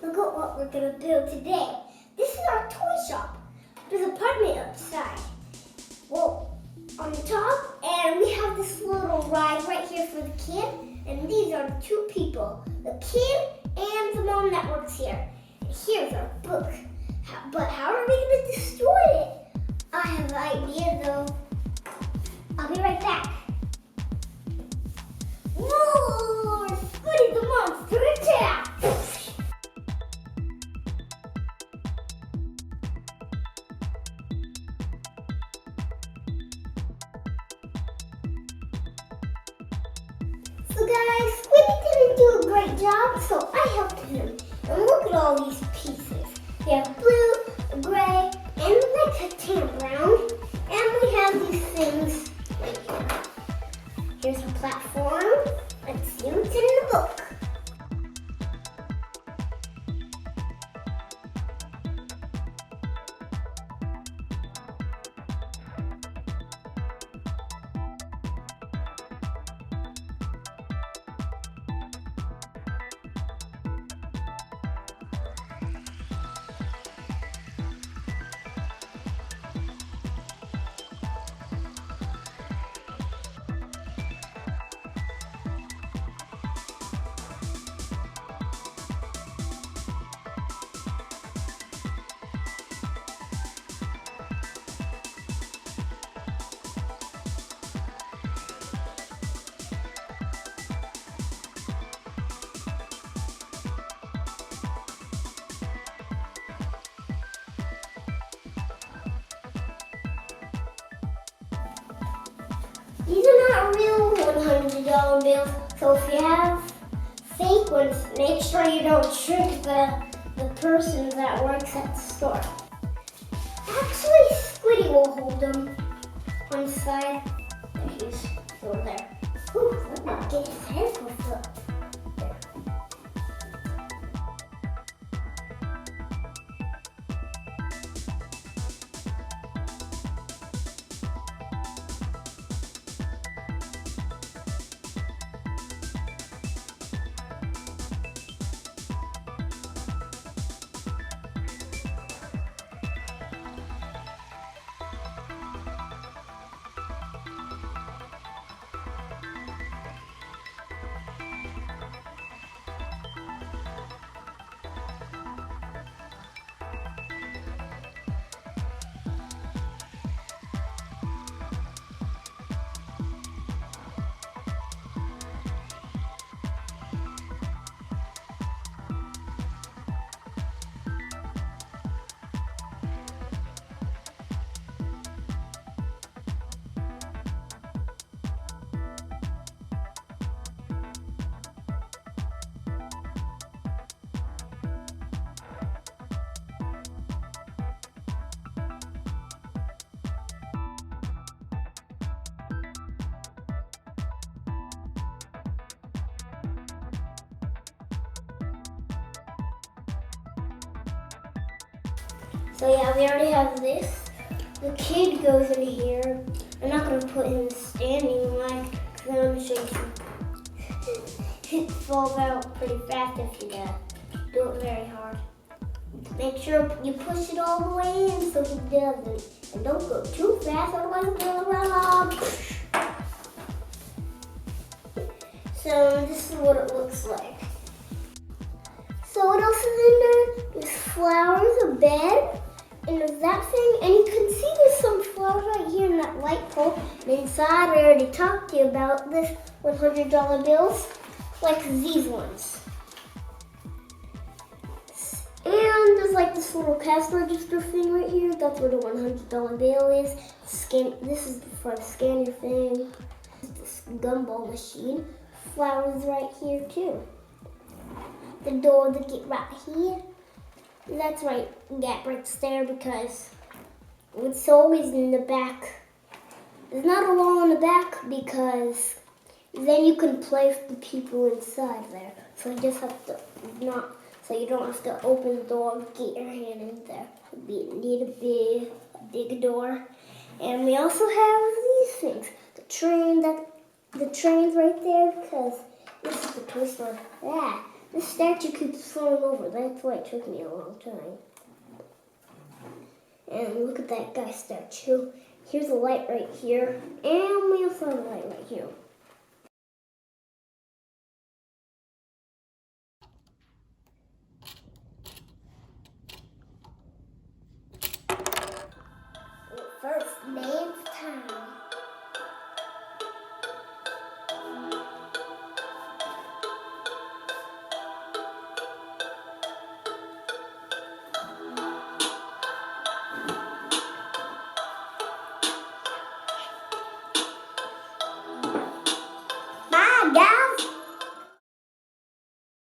look at what we're gonna build today. This is our toy shop. There's an apartment outside. Well, on the top, and we have this little ride right here for the kid. And these are the two people, the kid and the mom that works here. And here's our book. But how are we gonna destroy it? I have an idea though. I'll be right back. Roar! Scooty the monster attack! So guys, Squiddy didn't do a great job, so I helped him. And look at all these pieces. We have blue, gray, and like a tan brown. And we have these things right here. Here's a platform. Let's see what's in the book. These are not real $100 bills, so if you have fake ones, make sure you don't trick the person that works at the store. Actually, Squiddy will hold them on the side. There he is, over there. Ooh, let me get his head puffed up. There. So yeah, we already have this. The kid goes in here. I'm not gonna put him standing like, because I'm gonna show you. It falls out pretty fast if you do it very hard. Make sure you push it all the way in so he doesn't. And don't go too fast, otherwise it's gonna run off. So this is what it looks like. So what else is in there? There's flowers, a bed, and there's that thing. And you can see there's some flowers right here in that light pole. And inside, I already talked to you about this $100 bills, like these ones. And there's like this little cash register thing right here. That's where the $100 bill is. This is for the scanner thing. This gumball machine. Flowers right here too. The door to get right here. That's right, gap right there because it's always in the back. There's not a wall in the back because then you can place the people inside there. So you just have to so you don't have to open the door and get your hand in there. You need a big door. And we also have these things. The train's right there because this is the toy store. Yeah. The statue keeps falling over. That's why it took me a long time. And look at that guy's statue. Here's a light right here. And we also have a light right here.